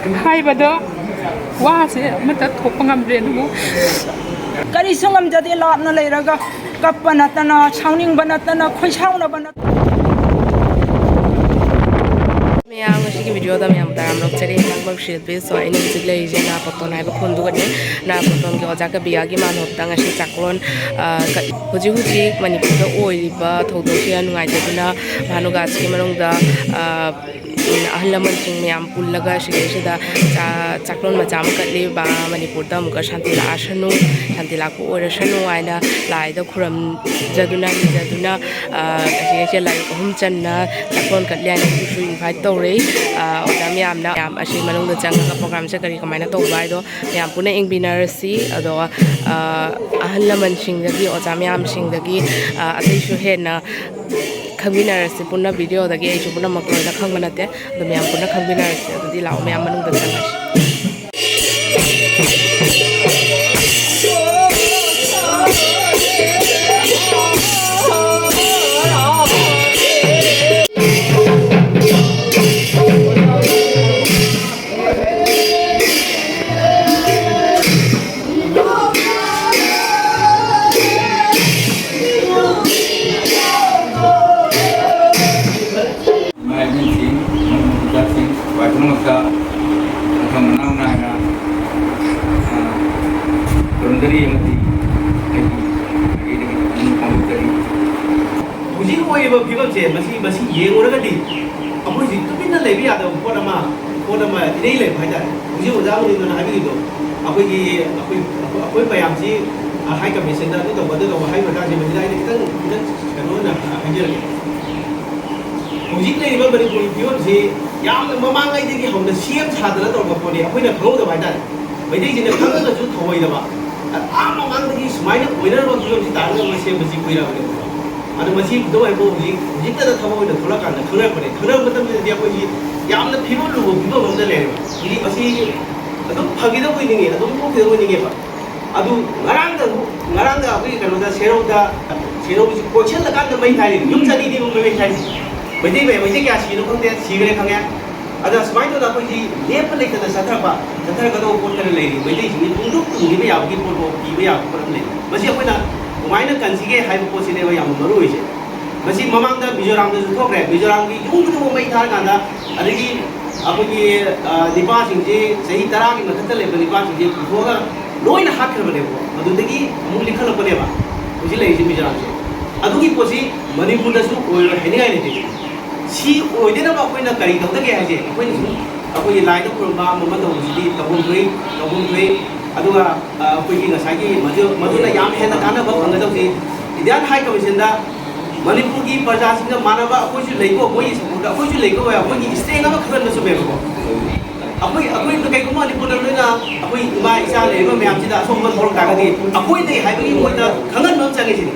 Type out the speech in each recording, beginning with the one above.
하이바더 와세 맞다 토방암레누 까리 성함자디 라나 레라가 까빠나타나 창닝바나타나 코샤우나바나 Maya ngasi video da maya mutaram lok chari nang shilpi so ini jigle ije na poton hai khundu gane na poton ge oja ka biya gi man hopta ngasi chaklon huji huji manipur da oiriba thodo sia nungai debina bhanu gas ki marong da ahalaman sing miyam pullaga shigeshida chaklon majam katli ba manipur da muka shanti la ashanu shanti la ko ora shanu aina lai da khuram jaduna shigese lai hum channa chaklon katli aina su invite to re oda miyam na yam ashi manong da chang ka program se kari kamaina to bai do miyam puna ing binar si ado ahalaman sing da gi oda miyam sing da gi atai shu he na khangbinar puna video da ge puna makro da khangmana te do miyam puna khangbinar se adi lao miyam manung da chang फिवमसे येगदी अखोई तुमिन लेबी याद पोटमा इने ले फाइदा हुजी ओजा उदिन हाबिदो अखोई पयामसी high commission दा तो बदो तो हाई बटा जे मजिदा इने कितन कनो ना हाजर हुजी लेबा बरि कोई फिवमसे याम ममांग आइदि हमने सीएम सादरा तो बपोने अखोइना खौदा फाइदा बैदि जिने खंगा जु थवइदबा आ ममांग दि सुमाइना ओइनर रो फिवमसे तारगा मसे बसि कोइरा बने अदु मसी दो आइबो हुजी ता थबो ओइना थोला कान खंगा पने खंगा मतम दि अखोइ यामना फिवम लुबो फिवम हमदा ले हुजी मसी अदु फगिदा कोइनिगे अदु पोखे कोइनिगे बा अदु ngarang da अखोइ कनो दा सेरो बि कोछन दा कान मै थाइ युम चनी दि मै थाइ बै क्या सिनो खंदे सिगरे खंगे अदा समाइतो दा कोइ लेप लेतना सथर गदो पोट कर लेरि बै दि पुंदुक तुंगिबे याबगी पोटो पिबे याब पर ले मसी अखोइना उमाइना कंसिगे हाइबो पोसिने बै याम मरु होइसे मसी ममांग दा मिजोराम दा थोक्रे मिजोराम की युम गुदो मै थार गांदा अदगी अखोइ निपा सिंजे सही तरह की मथत ले निपा सिंजे पुथोगा लोइना हाखरबने बो अदुदगी अमु लिखलपने बा हुजी लेइसे मिजोराम से अदुगी पोसी मणिपुर दसु ओइरो हेनिगाइ लेते सी ओइदेना बा कोइना करी दौदगे हाजे कोइना सु अखोइ लाइद खुरबा मम दौजिदि तबुंथ्रै अदुगा अखोइगी ngसाइगी मदुना याम हेना काना बा फंगदौसि इदियान हाई कमिशन दा मणिपुर की प्रजा सिंग मानबा अखोइसु लेको मोइ सपोर्ट अखोइसु लेको या अखोइगी स्टेंग अमा खबन नसु बेको अखोइ तो कई मणिपुर लोइना अखोइ इमा इसा लेबा म्याम सिदा असोम थोर तागदि अखोइ दे हाइबगी मोइदा खंगन मम चागेसिनि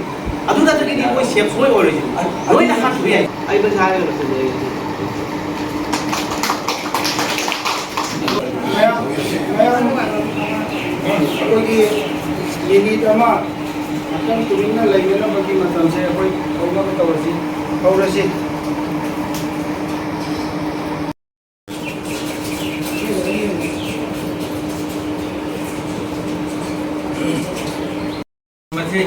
अदुदा तगदि मोइ सेफ सोय ओरैसि लोइना हाथु याइ आइ बजा अखोई ये अमा अतम तुमिना लेना बगी मतम से अखोई औना तवसी औरसी मसे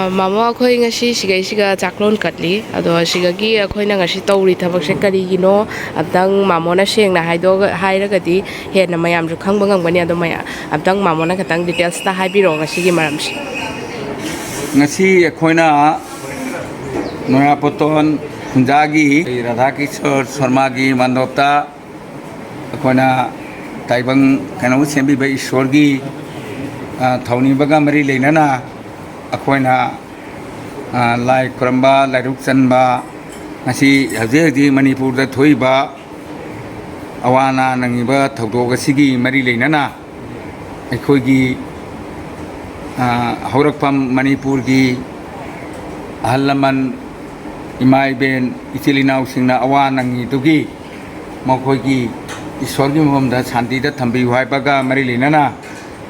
मामा अखोई ngasi siga chaklon katli ado sigagi अखोइना ngasi तौरी थबक से करिगिनो अबदंग मामोना सेंगना हाइदो हाइरगदि हेना मयाम जु खंग बंगबनि अदो मया अबदंग मामोना खतंग डिटेल्स ता हाइबिरो ngasi maramsi ngasi अखोइना नया पतन खुंजागी राधा किशोर शर्मा की मंडपता अखोइना ताइबंग कनो सेंबि बे ईश्वर की थौनी बगा मरी लेना अखोइना लाई खुरंबा लाइरुक चनबा ngasi हजे हजे मणिपुर दा थोइबा अवाना नंगिबा थौदोग सिगी मरी लेना अखोइगी हौरकफम मणिपुर की ahal laman imay ben ichilinaw singna awa nang itugi makoy ki ईश्वरगी मफमदा शांतिदा थंबियु हाइबगा मरी लेनाना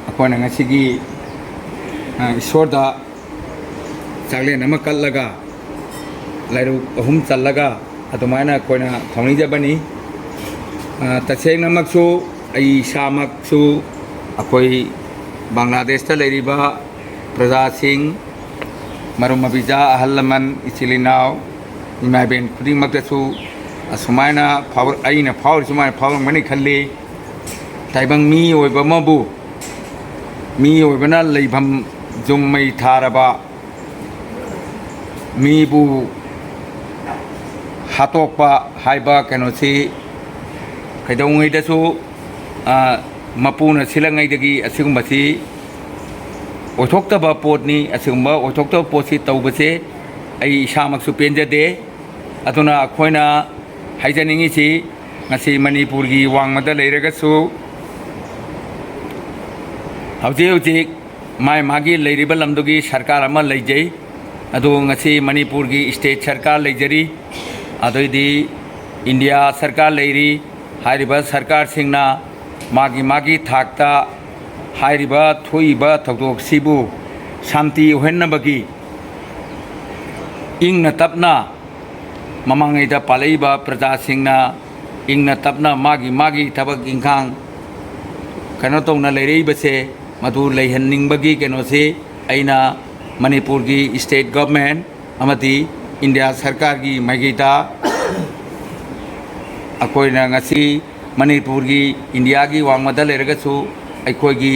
अखोना ngasiगी ईश्वरदा चागलेन अमा कल्लगा लाइरु अहुम चल्लगा अदुमायना अखोना थौनिजबनी तसेंगनमकसु आई सामकसु अखोई बांग्लादेशता लेरिबा प्रजा सिंह मरुम मबिजा अहल लमन इचिलिनाव इमाबेन खुदिंगमकसु असुमायना फावर आइना फावर सुमाय फावर मनि खल्ली ताइबंग मी ओइबा मबु मी ओइबना लेभम जुम्मै थारबा मीबु हातोकपा हाइबा कनोसी कइदौङैदसु मपुना सिलङैदगी असिगुम्बसी ओथोक्तबा पोटनी असिगुम्बा ओथोक्तबा पोटसी तौबसे आई इसामकसु पेंजदे अदुना अखोइना हाइजनिंगिसी ngasi मणिपुरगी वांगमदा लेरगसु हौजिक माय मागी लेरिबा लमदुगी सरकार अमा लेजै अदु ngasi मणिपुरगी स्टेट सरकार लेजरी अदोइदी इंडिया सरकार लेरी हाइरिबा सरकार सिंगना मागी मागी थाकता हाइरिबा थोइबा थौदोक सिबु शांति ओहनबगी इंगना तपना ममांगैदा पालैबा प्रजा सिंगना इंगना तपना मागी मागी थबक इंखांग कनो तौना लेरैबसे मधु लेहन्निंगबगी कनोसे अइना मणिपुर की स्टेट गवर्नमेंट अमदी इंडिया सरकार की माइगैदा अखोइना ngasi मणिपुर की इंडिया की वांगमदा लेरगसु अखोइगी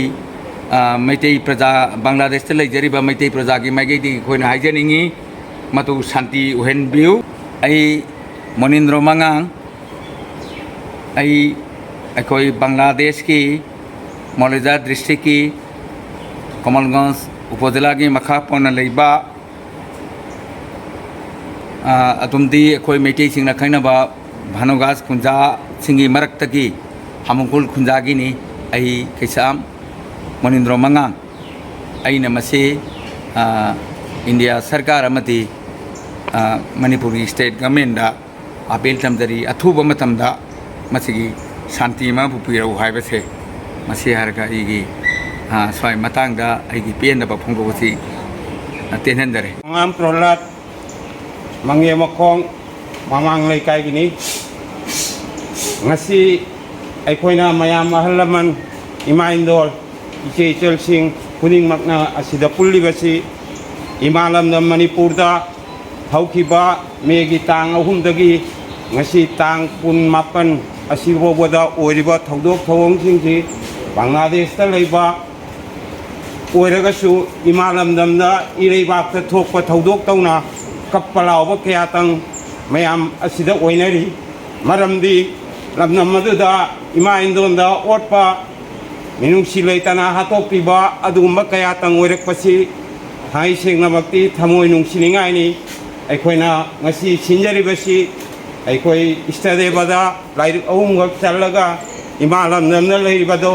मैतै प्रजा बांग्लादेश लेजरिबा मैतै प्रजा की माइगैदी अखोइना हाइजनिंगी मधु शांति ओहनबियु आई मोनिंद्रो मंगांग आई बांग्लादेश की मौलिजा डिस्ट्रिक्ट की कमलगंज उपजिला की मखा पौना लेबा अतुमदी अखोई मैतै सिंगना खैनबा भानुगास खुंजा सिंगी मरक्तगी हामुकुल खुंजागिनी आई कैसाम मोनिंद्रो मंगांग आइना मसे इंडिया सरकार अमदी मणिपुर की स्टेट गवर्नमेंट अपील तमजरी अथुब मतमदा मसिगी शांति मा पुपिरौ हाइबसे मसी हरगा इगी स्वाय मतंगदा आइगी पेनबा फोंगोसी तेनहंदरे ngam prolat mangye makong mamang leikai gini ngasi aikoina mayam ahalaman imaindol iche chelsing kuning makna asida pulli basi imalam na manipur da haukiba megi tang ahumdagi ngasi tang pun mapan asiboboda oiriba thodok thawong singsi bangladesh ta leiba oiragasu imalam damda ireibak ta thokpa thodok tauna kappalawa kya tang mayam asida oinari maramdi lamnam maduda ima indonda otpa minungsi leitana hatokpiba adumba kya tang oirakpasi hai sengnamakti thamoi nungsiningai ni अखोना सिंजरीबसी अखोई इष्टदेवदा like अहुमगक चलगा इमालम नमना लेरिबदो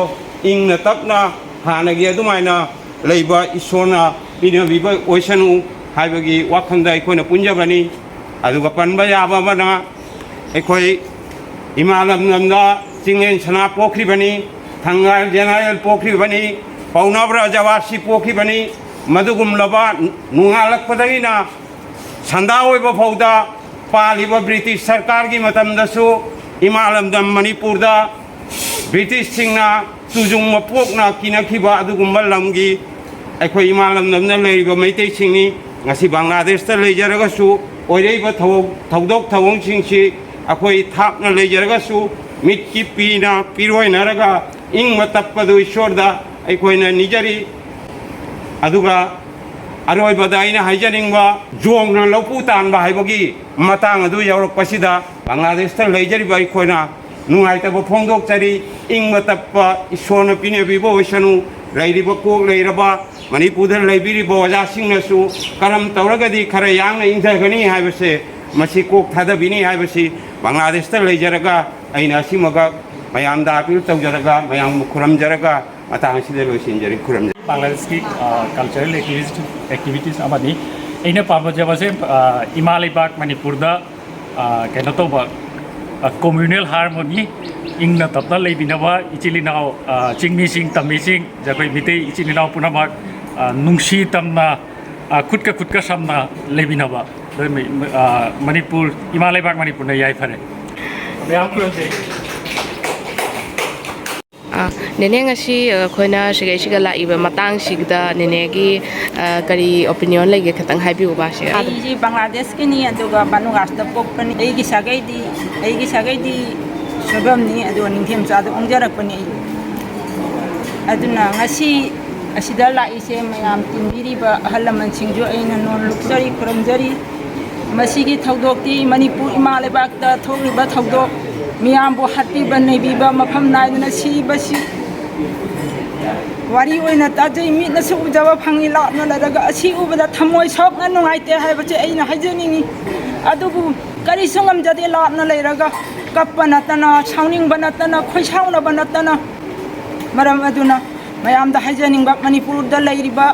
इंगना तपना हानगी अदुमाइना लेबा ईश्वरना पिनबिबा ओइसनु हाइबगी वाखंदा अखोना पुंजबनी अदुगा पनबा याबाबना अखोई इमालम नमना चिंगेन सना पोखरिबनी थंगाल जेनायल पोखरिबनी पौनाब्रा जवासी पोखरिबनी मदुगुमलबा नुंगालकपदगिना संदा फौदा पालिब British सरकार की मतमदसु इमालमदम मणिपुर दा British सिंगना Tunjung मपोकना किनखिबा अदुगुम्बा लमगी अखोई इमालमदमना लेरिबा Meitei सिंगनी ngasi Bangladesh ता लेजरगसु ओइरेबा थौदोक थवोंग सिंगसि अखोई थापना लेजरगसु मिटकी पीना पिरोइनरगा इंग मतपदु ईश्वरदा अखोइना निजरी अदुगा अरोइबदा आइना हाइजनिंगबा जोंगना लौपु तानबा हाइबगी मतांग अदु यौरकपसिदा बांग्लादेश ता लेजरिबा अखोइना नुंगाइतबा फोंदोकचरी इंगबा तप्पा ईश्वरना पिनेबिबो ओइसनु लेरिबा कोक लेरबा मणिपुर लेबिरिबा ओजासिंगनसु करम तौरगदी खरा यांगना इंजगनी हाइबसे मसी कोक थादबिनी हाइबसी बांग्लादेश ता लेजरगा आइना सिमगा मयामदा अपील तौजरगा मयाम खुरमजरगा मतांगसिदे लोसिंजरी खुरम बांग्लादेश की कल्चरल एक्टिविटीज अमनी अने पामजबसे इमा लेबाक मणिपुर कनो तब communal harmony ingna tapna leibinaba ichilinao chingmising tamising jabai mitei ichilinao punamak nungsi tamna khutka samna leibinaba manipur imalebak manipur na yai phare meyam khurse nene ngasi khoina siga laiba matang sigda nene gi kari opinion lege khatang haibiu ba se ꯑꯩꯁꯤ ꯕꯪꯒ꯭ꯂꯥꯗꯦꯁꯀꯤꯅꯤ ꯑꯗꯨꯒ ꯕꯥꯅꯨꯒꯥꯁꯇ ꯄꯣꯛꯄꯅꯤ ꯑꯩꯒꯤ ꯁꯥꯒꯩꯗꯤ ꯁꯣꯏꯕꯝꯅꯤ ꯑꯗꯨꯒ ꯅꯤꯡꯊꯦꯝꯆꯥꯗ ꯑꯣꯡꯖꯔꯛꯄꯅꯤ ꯑꯩ ꯑꯗꯨꯅ ꯉꯁꯤ ꯑꯁꯤꯗ ꯂꯥꯛꯏꯁꯦ ꯃꯌꯥꯝ ꯇꯤꯟꯕꯤꯔꯤꯕ ꯑꯍꯜ ꯂꯃꯟꯁꯤꯡꯁꯨ ꯑꯩꯅ ꯅꯣꯟ ꯂꯨꯞꯆꯔꯤ ꯈꯨꯔꯨꯝꯖꯔꯤ ꯃꯁꯤꯒꯤ ꯊꯧꯗꯣꯛꯇꯤ ꯃꯅꯤꯄꯨꯔ ꯏꯃꯥ ꯂꯩꯕꯥꯛꯇ ꯊꯣꯛꯂꯤꯕ ꯊꯧꯗꯣꯛ ꯃꯤꯌꯥꯝꯕꯨ ꯍꯥꯠꯄꯤꯕ ꯅꯩꯕꯤꯕ ꯃꯐꯝ ꯅꯥꯏꯗꯅ ꯁꯤꯕꯁꯤ ꯋꯥꯔꯤ ꯑꯣꯏꯅ ꯇꯥꯖꯩ ꯃꯤꯠꯅꯁꯨ ꯎꯖꯕ ꯐꯪꯏ ꯂꯥꯞꯅ ꯂꯩꯔꯒ ꯑꯁꯤ ꯎꯕꯗ ꯊꯃꯣꯏ ꯁꯣꯛꯅ ꯅꯨꯡꯉꯥꯏꯇꯦ ꯍꯥꯏꯕꯁꯦ ꯑꯩꯅ ꯍꯥꯏꯖꯅꯤꯡꯏ ꯑꯗꯨꯕꯨ ꯀꯔꯤꯁꯨ ꯉꯝꯖꯗꯦ ꯂꯥꯞꯅ ꯂꯩꯔꯒ ꯀꯞꯄ ꯅꯠꯇꯅ ꯁꯥꯎꯅꯤꯡꯕ ꯅꯠꯇꯅ ꯈꯣꯏꯁꯥꯎꯅꯕ ꯅꯠꯇꯅ ꯃꯔꯝ ꯑꯗꯨꯅ ꯃꯌꯥꯝꯗ ꯍꯥꯏꯖꯅꯤꯡꯕ ꯃꯅꯤꯄꯨꯔꯗ ꯂꯩꯔꯤꯕ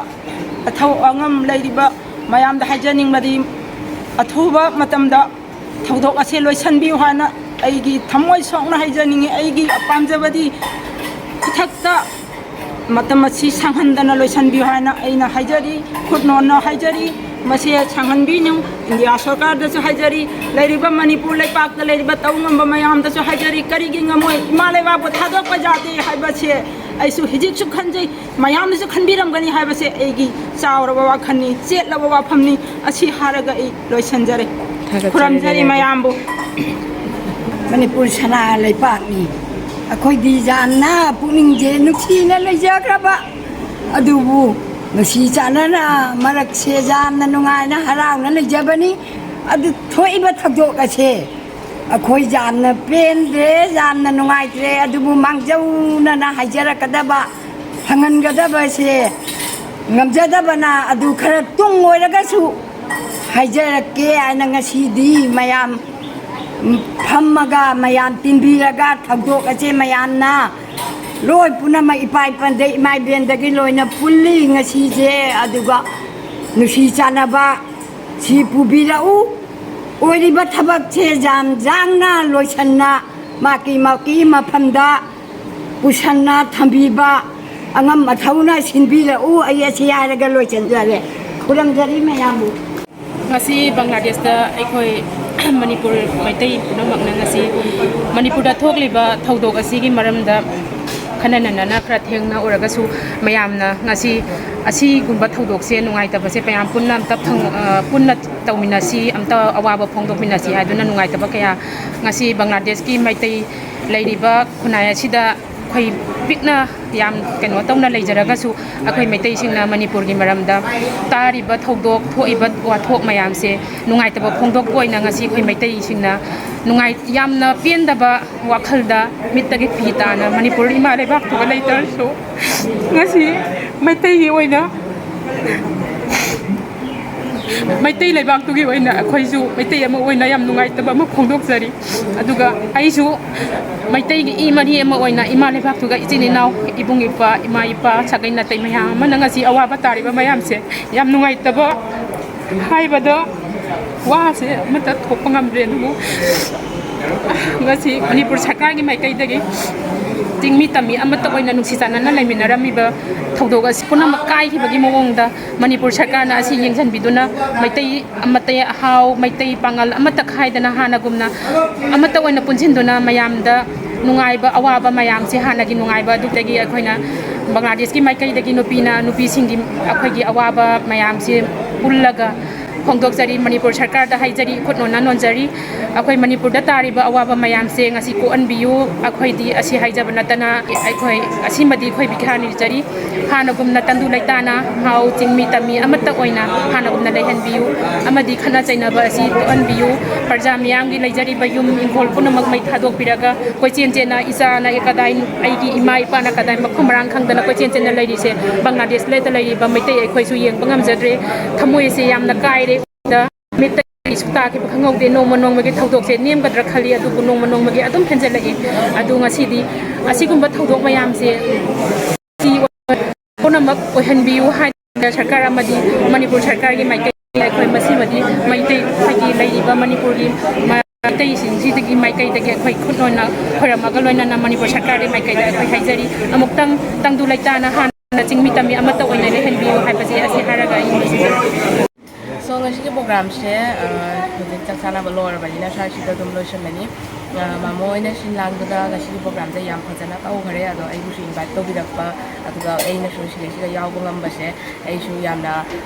ꯑꯊꯧ ꯑꯉꯝ ꯂꯩꯔꯤꯕ ꯃꯌꯥꯝꯗ ꯍꯥꯏꯖꯅꯤꯡꯕꯗꯤ ꯑꯊꯨꯕ ꯃꯇꯝꯗ ꯊꯧꯗꯣꯛ ꯑꯁꯤ ꯂꯣꯏꯁꯤꯟꯕꯤꯌꯨ ꯍꯥꯏꯅ ꯑꯩꯒꯤ ꯊꯃꯣꯏ ꯁꯣꯛꯅ ꯍꯥꯏꯖꯅꯤꯡꯏ ꯑꯩꯒꯤ ꯄꯥꯝꯖꯕꯗꯤ ꯏꯊꯛꯇ ꯃꯇꯝ ꯑꯁꯤ ꯁꯥꯡꯍꯟꯗꯅ ꯂꯣꯏꯁꯤꯟꯕꯤꯌꯨ ꯍꯥꯏꯅ ꯑꯩꯅ ꯍꯥꯏꯖꯔꯤ ꯈꯨꯠꯅꯣꯟꯅ ꯍꯥꯏꯖꯔꯤ ꯃꯁꯤ ꯁꯥꯡꯍꯟꯕꯤꯅꯨ ꯏꯟꯗꯤꯌꯥ ꯁꯔꯀꯥꯔꯗꯁꯨ ꯍꯥꯏꯖꯔꯤ ꯂꯩꯔꯤꯕ ꯃꯅꯤꯄꯨꯔ ꯂꯩꯄꯥꯛꯇ ꯂꯩꯔꯤꯕ ꯇꯧ ꯉꯝꯕ ꯃꯌꯥꯝꯗꯁꯨ ꯍꯥꯏꯖꯔꯤ ꯀꯔꯤꯒꯤ ꯉꯝꯃꯣꯏ ꯏꯃꯥ ꯂꯩꯕꯥꯛꯄꯨ ꯊꯥꯗꯣꯛꯄ ꯌꯥꯗꯦ ꯍꯥꯏꯕꯁꯦ ꯑꯩꯁꯨ ꯍꯧꯖꯤꯛꯁꯨ ꯈꯟꯖꯩ ꯃꯌꯥꯝꯅꯁꯨ ꯈꯟꯕꯤꯔꯝꯒꯅꯤ ꯍꯥꯏꯕꯁꯦ ꯑꯩꯒꯤ ꯆꯥꯎꯔꯕ ꯋꯥꯈꯜꯅꯤ ꯆꯦꯠꯂꯕ ꯋꯥꯐꯝꯅꯤ ꯑꯁꯤ ꯍꯥꯏꯔꯒ ꯑꯩ ꯂꯣꯏꯁꯤꯟꯖꯔꯦ ꯈꯨꯔꯨꯝꯖꯔꯤ ꯃꯌꯥꯝꯕꯨ ꯃꯅꯤꯄꯨꯔ ꯁꯅꯥ ꯂꯩꯄꯥꯛꯅꯤ ꯑꯩꯈꯣꯏꯗꯤ ꯌꯥꯝꯅ ꯄꯨꯛꯅꯤꯡꯁꯦ ꯅꯨꯡꯁꯤꯅ ꯂꯩꯖꯈ꯭ꯔꯕ ꯑꯗꯨꯕꯨ ꯅꯨꯡꯁꯤ ꯆꯥꯟꯅꯅ ꯃꯔꯛꯁꯦ ꯌꯥꯝꯅ ꯅꯨꯡꯉꯥꯏꯅ ꯍꯔꯥꯎꯅ ꯂꯩꯖꯕꯅꯤ ꯑꯗꯨ ꯊꯣꯛꯏꯕ ꯊꯧꯗꯣꯛ ꯑꯁꯦ ꯑꯩꯈꯣꯏ ꯌꯥꯝꯅ ꯄꯦꯟꯗ꯭ꯔꯦ ꯌꯥꯝꯅ ꯅꯨꯡꯉꯥꯏꯇ꯭ꯔꯦ ꯑꯗꯨꯕꯨ ꯃꯥꯡꯖꯧꯅꯅ ꯍꯥꯏꯖꯔꯛꯀꯗꯕ ꯐꯪꯍꯟꯒꯗꯕꯁꯦ ꯉꯝꯖꯗꯕꯅ ꯑꯗꯨ ꯈꯔ ꯇꯨꯡ ꯑꯣꯏꯔꯒꯁꯨ ꯍꯥꯏꯖꯔꯛꯀꯦ ꯍꯥꯏꯅ ꯉꯁꯤꯗꯤ ꯃꯌꯥꯝ ꯐꯝꯃꯒ ꯃꯌꯥꯝ ꯇꯤꯟꯕꯤꯔꯒ ꯊꯧꯗꯣꯛ ꯑꯁꯦ ꯃꯌꯥꯝꯅ ꯂꯣꯏ ꯄꯨꯝꯅꯃꯛ ꯏꯄꯥ ꯏꯄꯟꯗ ꯏꯃꯥ ꯏꯕꯦꯟꯗꯒꯤ ꯂꯣꯏꯅ ꯄꯨꯜꯂꯤ ꯉꯁꯤꯁꯦ ꯑꯗꯨꯒ ꯅꯨꯡꯁꯤ ꯆꯥꯟꯅꯕ ꯁꯤ ꯄꯨꯕꯤꯔꯛꯎ ꯑꯣꯏꯔꯤꯕ ꯊꯕꯛꯁꯦ ꯌꯥꯝ ꯌꯥꯡꯅ ꯂꯣꯏꯁꯟꯅ ꯃꯥꯒꯤ ꯃꯐꯝꯗ ꯄꯨꯁꯟꯅ ꯊꯝꯕꯤꯕ ꯑꯉꯝ ꯑꯊꯧꯅ ꯁꯤꯟꯕꯤꯔꯛꯎ ꯑꯩ ꯑꯁꯤ ꯍꯥꯏꯔꯒ ꯂꯣꯏꯁꯤꯟꯖꯔꯦ ꯈꯨꯔꯨꯝꯖꯔꯤ ꯃꯌꯥꯝꯕꯨ ngasi Bangladesh da aikoi Manipur maitai punamakna ngasi Manipur da thokliba thodok asigi maramda khananana khra thengna oragasu mayamna ngasi asi gumba thodok se nungai ta base payam punna amta punna tawminasi amta awaba phongdokminasi haduna nungai ta kaya ngasi Bangladesh ki maitai leiriba khunaya sida khoi pikna yam keno tawna leijaraga su akhoi maitai singna Manipur gi maramda tariba thodok thoiba wathok mayam se nungai ta phongdok poina ngasi khoi maitai singna nungai yamna pendaba wakhalda mittagi phitana Manipur ima lebak to leitar so ngasi maitai gi oina maitai lebak to gi oina akhoi su maitai ama oina yam nungai ta ma phongdok jari aduga aisu maitai gi imari ama oina ima lebak to ga ichini naw ibung ipa ima ipa sagai na tai mayam mana ngasi awaba tariba mayam se yam nungai ta ba haibada wa se mata thokpa ngamre nu ngasi Manipur sarkar gi maikai dagi tingmi tami amata oina nungsi chanana laiminaramiba thodok asi puna makai hi bagi mawongda Manipur sarkar na asi yengjan biduna maitai amata hau maitai pangal amata khaidana hana gumna amata oina punjinduna mayamda nungaiba awaba mayam si hana gi nungaiba dutagi akhoina Bangladesh ki maikai dagi nupi singi akhoi gi awaba mayam si pullaga phongdokjari Manipur sarkar da haijari khotnona nonjari akhoi Manipur da tariba awaba mayam se ngasi ko anbiyu akhoi di asi haijaba natana akhoi asimadi khoi bikhani jari hana gumna tandu laitana hau chingmi tami amata oina hana gumna leihanbiyu amadi khana chaina ba asi ko anbiyu parja miyam gi leijari bayum ingol punamak mai thadok piraga koi chenchena isa na ekadai aigi ima ipa na kadai makhumrang khangdana koi chenchena leiri se Bangladesh le ta leiri ba maitai akhoi su yeng bangam jadre thamoi se yamna kai da mitai sukta ki khangau de nongma nongma gi thodok se nem gadra khali adu nongma nongma gi adum phenjela e adu ngasi di asigumba thodok mayam se si punamak ohanbiu ha sarkar amadi Manipur sarkar gi maitai akhoi masi madi maitai hagi leiriba Manipur gi ꯑꯇꯩꯁꯤꯡꯁꯤꯗꯒꯤ ꯃꯥꯏꯀꯩꯗꯒꯤ ꯑꯩꯈꯣꯏ ꯈꯨꯠ ꯑꯣꯏꯅ ꯈꯣꯏꯔꯝꯃꯒ ꯂꯣꯏꯅꯅ ꯃꯅꯤꯄꯨꯔ ꯁꯔꯀꯥꯔꯒꯤ ꯃꯥꯏꯀꯩꯗ ꯑꯩꯈꯣꯏ ꯍꯥꯏꯖꯔꯤ ꯑꯃꯨꯛꯇꯪ ꯇꯪꯗꯨ ꯂꯩꯇꯥꯅ ꯍꯥꯟꯅ ꯆꯤꯡꯃꯤ ꯇꯝꯃꯤ ꯑꯃꯠꯇ ꯑꯣꯏꯅ ꯂꯩꯍꯟꯕꯤꯌꯨ ꯍꯥꯏꯕꯁꯦ ꯑꯁꯤ ꯍꯥꯏꯔꯒ ꯑꯩ ꯂꯣꯏꯁꯤꯟꯖꯔꯤ ꯁꯣ ꯉꯁꯤꯒꯤ ꯄ꯭ꯔꯣꯒ꯭ꯔꯥꯝꯁꯦ ꯍꯧꯖꯤꯛ ꯆꯥꯛ ꯆꯥꯅꯕ ꯂꯣꯏꯔꯕꯅꯤꯅ ꯁ꯭ꯋꯥꯏꯁꯤꯗ ꯑꯗꯨꯝ ꯂꯣꯏꯁꯤꯜꯂꯅꯤ ꯃꯥꯃꯣ ꯑꯣꯏꯅ ꯁꯤꯟ ꯂꯥꯡꯗꯨꯅ ꯉꯁꯤꯒꯤ ꯄ꯭ꯔꯣꯒ꯭ꯔꯥꯝꯁꯦ ꯌꯥꯝ ꯐꯖꯅ ꯇꯧꯈ꯭ꯔꯦ ꯑꯗꯣ ꯑꯩꯕꯨꯁꯨ ꯏꯟꯚꯥꯏꯠ ꯇꯧꯕꯤꯔꯛꯄ ꯑꯗꯨꯒ ꯑꯩꯅꯁꯨ ꯁꯤꯗꯩꯁꯤꯗ ꯌꯥꯎꯕ ꯉꯝꯕꯁꯦ ꯑꯩꯁꯨ ꯌꯥꯝꯅ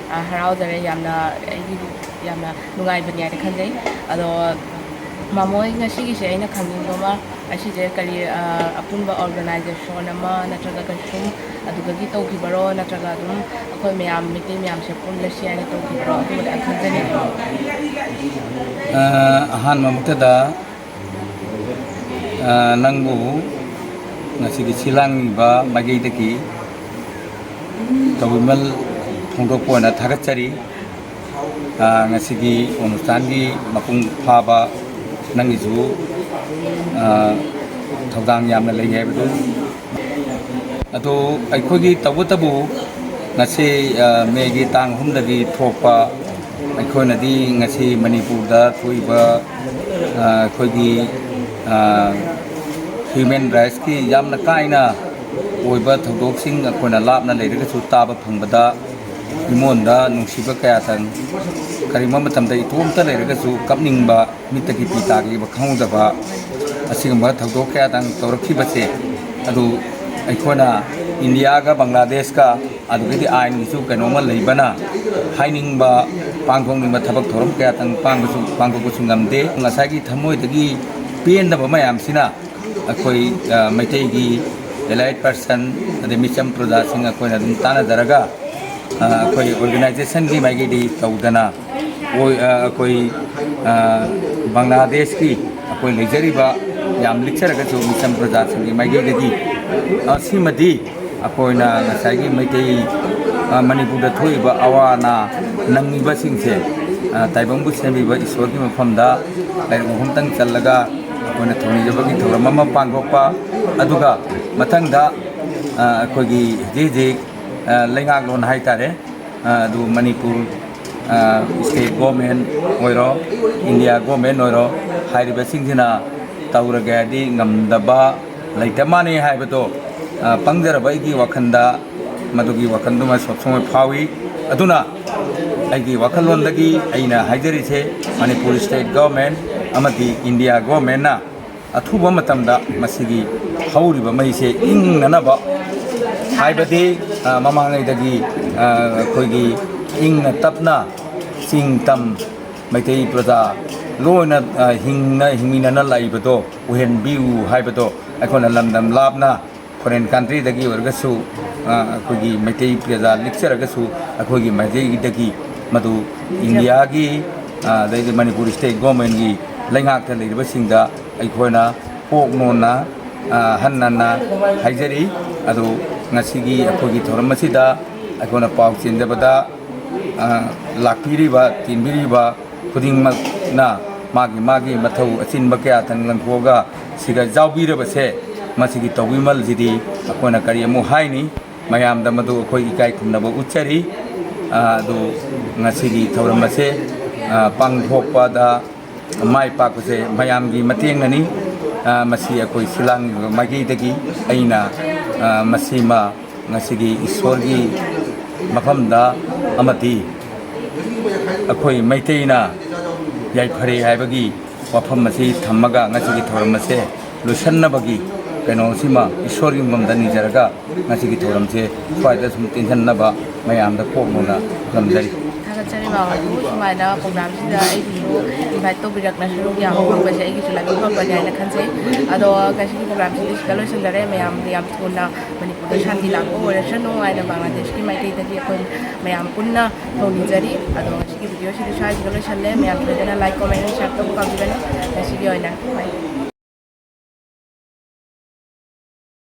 ꯍꯔꯥꯎꯖꯔꯦ ꯌꯥꯝꯅ ꯑꯩꯒꯤ ꯌꯥꯝꯅ ꯅꯨꯡꯉꯥꯏꯕꯅꯤ ꯍꯥꯏꯅ ꯈꯟꯖꯩ ꯑꯗꯣ ꯃꯥꯃꯣꯏ ꯉꯁꯤꯒꯤꯁꯦ ꯑꯩꯅ ꯈꯪꯅꯤꯡꯕ ꯑꯃ ꯑꯁꯤꯁꯦ ꯀꯔꯤ ꯑꯄꯨꯟꯕ ꯑꯣꯔꯒꯅꯥꯏꯖꯦꯁꯟ ꯑꯃ ꯅꯠꯇ꯭ꯔꯒ ꯀꯩꯁꯨꯝ ꯑꯗꯨꯗꯒꯤ ꯇꯧꯈꯤꯕꯔꯣ ꯅꯠꯇ꯭ꯔꯒ ꯑꯗꯨꯝ ꯑꯩꯈꯣꯏ ꯃꯌꯥꯝ ꯃꯩꯇꯩ ꯃꯌꯥꯝꯁꯦ ꯄꯨꯜꯂꯁꯤ ꯍꯥꯏꯅ ꯇꯧꯈꯤꯕꯔꯣ ꯑꯗꯨꯒ ꯈꯪꯖꯅꯤꯡꯉꯤ ꯑꯍꯥꯟꯕꯃꯛꯇꯗ ꯅꯪꯕꯨ ꯉꯁꯤꯒꯤ ꯁꯤꯂꯥꯡꯂꯤꯕ ꯃꯥꯏꯀꯩꯗꯒꯤ ꯇꯧꯕꯤꯃꯜ ꯐꯣꯡꯗꯣꯛꯄ ꯑꯣꯏꯅ ꯊꯥꯒꯠꯆꯔꯤ ꯉꯁꯤꯒꯤ ꯑꯣꯅꯨꯁꯊꯥꯟꯒꯤ ꯃꯄꯨꯡ ꯐꯥꯕ ꯅꯪꯒꯤꯁꯨ ꯊꯧꯗꯥꯡ ꯌꯥꯝꯅ ꯂꯩ ꯍꯥꯏꯕꯗꯨ ꯑꯗꯣ ꯑꯩꯈꯣꯏꯒꯤ ꯇꯧꯕꯇꯕꯨ ngasi megi tang humdagi thokpa ꯑꯩꯈꯣꯏꯅꯗꯤ ngasi ꯃꯅꯤꯄꯨꯔꯗ ꯊꯣꯛꯏꯕ ꯑꯩꯈꯣꯏꯒꯤ ꯍ꯭ꯌꯨꯃꯦꯟ ꯔꯥꯏꯠꯁꯀꯤ ꯌꯥꯝꯅ ꯀꯥꯏꯅ ꯑꯣꯏꯕ ꯊꯧꯗꯣꯛꯁꯤꯡ ꯑꯩꯈꯣꯏꯅ ꯂꯥꯞꯅ ꯂꯩꯔꯒꯁꯨ ꯇꯥꯕ ꯐꯪꯕꯗ ꯏꯃꯣꯟꯗ ꯅꯨꯡꯁꯤꯕ ꯀꯌꯥꯇꯪ ꯀꯔꯤꯒꯨꯝꯕ ꯃꯇꯝꯗ ꯏꯇꯣꯝꯇ ꯂꯩꯔꯒꯁꯨ ꯀꯞꯅꯤꯡꯕ ꯃꯤꯠꯇꯒꯤ ꯄꯤ ꯇꯥꯈꯤꯕ ꯈꯪꯍꯧꯗꯕ ꯑꯁꯤꯒꯨꯝꯕ ꯊꯧꯗꯣꯛ ꯀꯌꯥꯇꯪ ꯇꯧꯔꯛꯈꯤꯕꯁꯦ ꯑꯗꯨ ꯑꯩꯈꯣꯏꯅ ꯏꯟꯗꯤꯌꯥꯒ ꯕꯪꯒ꯭ꯂꯥꯗꯦꯁꯀ ꯑꯗꯨꯒꯤꯗꯤ ꯑꯥꯏꯟꯒꯤꯁꯨ ꯀꯩꯅꯣꯝꯃ ꯂꯩꯕꯅ ꯍꯥꯏꯅꯤꯡꯕ ꯄꯥꯡꯊꯣꯛꯅꯤꯡꯕ ꯊꯕꯛ ꯊꯧꯔꯝ ꯀꯌꯥꯇꯪ ꯄꯥꯡꯊꯣꯛꯄꯁꯨ ꯉꯝꯗꯦ ꯉꯁꯥꯏꯒꯤ ꯊꯃꯣꯏꯗꯒꯤ ꯄꯦꯟꯗꯕ ꯃꯌꯥꯝꯁꯤꯅ ꯑꯩꯈꯣꯏ ꯃꯩꯇꯩꯒꯤ ꯑꯦꯂꯥꯏꯠ ꯄꯔꯁꯟ ꯑꯗꯩ ꯃꯤꯆꯝ ꯄ꯭ꯔꯖꯥꯁꯤꯡ ꯑꯩꯈꯣꯏꯅ ꯑꯗꯨꯝ ꯇꯥꯟꯅꯖꯔꯒ ꯑꯩꯈꯣꯏ ꯑꯣꯔꯒꯅꯥꯏꯖꯦꯁꯟꯒꯤ ꯃꯥꯏꯀꯩꯗꯒꯤ ꯇꯧꯗꯅ ꯑꯩꯈꯣꯏ ꯕꯪꯒ꯭ꯂꯥꯗꯦꯁꯀꯤ ꯑꯩꯈꯣꯏ ꯂꯩꯖꯔꯤꯕ ꯌꯥꯝ ꯂꯤꯛꯆꯔꯒꯁꯨ ꯃꯤꯆꯝ ꯄ꯭ꯔꯖꯥꯁꯤꯡꯒꯤ ꯃꯥꯏꯀꯩꯗꯒꯤ ꯑꯁꯤꯃꯗꯤ ꯑꯩꯈꯣꯏꯅ ꯉꯁꯥꯏꯒꯤ ꯃꯩꯇꯩ ꯃꯅꯤꯄꯨꯔꯗ ꯊꯣꯛꯏꯕ ꯑꯋꯥ ꯑꯅꯥ ꯅꯪꯉꯤꯕꯁꯤꯡꯁꯦ ꯇꯥꯏꯕꯪꯕꯨ ꯁꯦꯝꯕꯤꯕ ꯏꯁꯣꯔꯒꯤ ꯃꯐꯝꯗ ꯂꯥꯏꯔꯤꯛ ꯃꯐꯝꯇꯪ ꯆꯜꯂꯒ ꯑꯩꯈꯣꯏꯅ ꯊꯧꯅꯤꯖꯕꯒꯤ ꯊꯧꯔꯝ ꯑꯃ ꯄꯥꯡꯊꯣꯛꯄ ꯑꯗꯨꯒ ꯃꯊꯪꯗ ꯑꯩꯈꯣꯏꯒꯤ ꯍꯧꯖꯤꯛ ꯍꯧꯖꯤꯛ ꯂꯩꯉꯥꯛꯂꯣꯟ ꯍꯥꯏꯇꯥꯔꯦ ꯑꯗꯨ ꯃꯅꯤꯄꯨꯔ ꯁ꯭ꯇꯦꯠ ꯒꯣꯔꯃꯦꯟ ꯑꯣꯏꯔꯣ ꯏꯟꯗꯤꯌꯥ ꯒꯣꯔꯃꯦꯟ ꯑꯣꯏꯔో ꯍꯥꯏꯔꯤꯕꯁꯤꯡꯁꯤꯅ ꯇꯧꯔꯒꯦ ꯍꯥꯏꯗꯤ ꯉꯝꯗꯕ ꯂꯩꯇ ꯃꯥꯟꯅꯩ ꯍꯥꯏꯕꯗꯣ ꯄꯪꯖꯔꯕ ꯑꯩꯒꯤ ꯋꯥꯈꯜꯗ ꯃꯗꯨꯒꯤ ꯋꯥꯈꯜꯗꯨꯃ ꯁꯣꯝꯁꯣꯝ ꯐꯥꯎꯏ ꯑꯗꯨꯅ ꯑꯩꯒꯤ ꯋꯥꯈꯜꯂꯣꯟꯗꯒꯤ ꯑꯩꯅ ꯍꯥꯏꯖꯔꯤꯁꯦ ꯃꯅꯤꯄꯨꯔ ꯁ꯭ꯇꯦꯠ ꯒꯣꯔꯃꯦꯟ ꯑꯃꯗꯤ ꯏꯟꯗꯤꯌꯥ ꯒꯣꯔꯃꯦꯟꯅ ꯑꯊꯨꯕ ꯃꯇꯝꯗ ꯃꯁꯤꯒꯤ ꯍꯧꯔꯤꯕ ꯃꯩꯁꯦ ꯏꯪꯅꯅꯕ ꯍꯥꯏꯕꯗꯤ ꯃꯃꯥꯡꯉꯩꯗꯒꯤ ꯑꯩꯈꯣꯏꯒꯤ ꯏꯪꯅ ꯇꯞꯅ ꯆꯤꯡ ꯇꯝ ꯃꯩꯇꯩ ꯄ꯭ꯔꯖꯥ ꯂꯣꯏꯅ ꯍꯤꯡꯃꯤꯟꯅꯅ ꯂꯩꯕꯗꯣ ꯎꯍꯟꯕꯤꯌꯨ ꯍꯥꯏꯕꯗꯣ ꯑꯩꯈꯣꯏꯅ ꯂꯝꯗꯝ ꯂꯥꯞꯅ ꯐꯣꯔꯦꯟ ꯀꯟꯇ꯭ꯔꯤꯗꯒꯤ ꯑꯣꯏꯔꯒꯁꯨ ꯑꯩꯈꯣꯏꯒꯤ ꯃꯩꯇꯩ ꯄ꯭ꯔꯖꯥ ꯂꯤꯛꯆꯔꯒꯁꯨ ꯑꯩꯈꯣꯏꯒꯤ ꯃꯩꯇꯩꯗꯒꯤ ꯃꯗꯨ ꯏꯟꯗꯤꯌꯥꯒꯤ ꯑꯗꯩꯗꯤ ꯃꯅꯤꯄꯨꯔ ꯁ꯭ꯇꯦꯠ ꯒꯣꯔꯃꯦꯟꯒꯤ ꯂꯩꯉꯥꯛꯇ ꯂꯩꯔꯤꯕꯁꯤꯡꯗ ꯑꯩꯈꯣꯏꯅ ꯄꯣꯛꯅꯣꯟꯅ ꯍꯟꯅ ꯍꯥꯏꯖꯔꯤ ꯑꯗꯨ ꯉꯁꯤꯒꯤ ꯑꯩꯈꯣꯏꯒꯤ ꯊꯧꯔꯝ ꯑꯁꯤꯗ ꯑꯩꯈꯣꯏꯅ ꯄꯥꯎ ꯆꯦꯟꯖꯕꯗ ꯂꯥꯛꯄꯤꯔꯤꯕ ꯇꯤꯟꯕꯤꯔꯤꯕ ꯈꯨꯗꯤꯡꯃꯛꯅ ꯃꯥꯒꯤ ꯃꯊꯧ ꯑꯆꯤꯟꯕ ꯀꯌꯥꯇꯪ ꯂꯪꯊꯣꯛꯑꯒ ꯁꯤꯗ ꯌꯥꯎꯕꯤꯔꯕꯁꯦ ꯃꯁꯤꯒꯤ ꯇꯧꯕꯤꯃꯜꯁꯤꯗꯤ ꯑꯩꯈꯣꯏꯅ ꯀꯔꯤ ꯑꯃꯨꯛ ꯍꯥꯏꯅꯤ ꯃꯌꯥꯝꯗ ꯃꯗꯨ ꯑꯩꯈꯣই ꯏꯀꯥꯏ ꯈꯨꯝꯅꯕ ꯎꯠꯆꯔꯤ ꯑꯗꯨ ꯉꯁꯤꯒꯤ ꯊꯧꯔꯝ ꯑꯁꯦ ꯄꯥꯡꯊꯣꯛꯄꯗ ꯃꯥꯏ ꯄꯥꯛꯄꯁꯦ ꯃꯌꯥꯝꯒꯤ ꯃꯇꯦꯡꯅꯅꯤ ꯃꯁꯤ ꯑꯩꯈꯣꯏ ꯁꯤꯂꯥꯡꯂꯤꯕ ꯃꯥꯏꯀꯩꯗꯒꯤ ꯑꯩꯅ ꯃꯁꯤꯃ ꯉꯁꯤꯒꯤ ꯏꯁꯣꯔꯒꯤ ꯃꯐꯝꯗ ꯑꯃꯗꯤ ꯑꯩꯈꯣꯏ ꯃꯩꯇꯩꯅ ꯌꯥꯏꯐꯔꯦ ꯍꯥꯏꯕꯒꯤ ꯋꯥꯐꯝ ꯑꯁꯤ ꯊꯝꯃꯒ ꯉꯁꯤꯒꯤ ꯊꯧꯔꯝ ꯑꯁꯦ ꯂꯣꯏꯁꯤꯟꯅꯕꯒꯤ ꯀꯩꯅꯣꯁꯤꯃ ꯏꯁꯣꯔꯒꯤ ꯃꯐꯝꯗ ꯅꯤꯖꯔꯒ ꯉꯁꯤꯒꯤ ꯊꯧꯔꯝꯁꯦ ꯁ꯭ꯋꯥꯏꯗ ꯁꯨꯝ ꯇꯤꯟꯁꯤꯟꯅꯕ ꯃꯌꯥꯝꯗ ꯄꯣꯛꯅꯣꯅ ꯊꯝꯖꯔꯤ ꯊꯥꯒꯠꯆꯔꯤ ꯃꯥꯃꯣꯕꯨ ꯁꯨꯃꯥꯏꯅ ꯄ꯭ꯔꯣꯒ꯭ꯔꯥꯝꯁꯤꯗ ꯑꯩꯕꯨꯁꯨ ꯏꯟꯚꯥꯏꯠ ꯇꯧꯕꯤꯔꯛꯅ ꯁꯔꯨꯛ ꯌꯥꯕ ꯐꯪꯕꯁꯦ ꯑꯩꯒꯤꯁꯨ ꯂꯥꯏꯕꯛ ꯐꯕꯅꯤ ꯍꯥꯏꯅ ꯈꯟꯖꯩ ꯑꯗꯣ ꯉꯁꯤꯒꯤ ꯄ꯭ꯔꯣꯒ꯭ꯔꯥꯝꯁꯤꯗꯤ ꯁꯤꯗ ꯂꯣꯏꯁꯤꯟꯖꯔꯦ ꯃꯌꯥꯝꯗ ꯌꯥꯝ ꯊꯨꯅ ꯃꯅꯤꯄꯨꯔꯗ ꯁꯥꯟꯇꯤ ꯂꯥꯛꯄ ꯑꯣꯏꯔꯁꯅꯨ ꯍꯥꯏꯅ ꯕꯪꯒ꯭ꯂꯥꯗꯦꯁꯀꯤ ꯃꯥꯏꯀꯩꯗꯒꯤ ꯑꯩꯈꯣꯏ ꯃꯌꯥꯝ ꯄꯨꯟꯅ ꯊꯧꯅꯤꯖꯔꯤ ꯑꯗꯣ ꯉꯁꯤꯒꯤ ꯚꯤꯗꯤꯑꯣꯁꯤꯗꯤ ꯁ꯭ꯋꯥꯏꯁꯤꯗ ꯂꯣꯏꯁꯤꯜꯂꯦ ꯃꯌꯥꯝ ꯁꯣꯏꯗꯅ ꯂꯥꯏꯛ ꯀꯣꯃꯦꯟ ꯁꯤꯌꯔ ꯇꯧꯕ ꯀꯥꯎꯕꯤꯒꯅꯨ ꯉꯁꯤꯒꯤ ꯑꯣꯏꯅ ꯕꯥꯏ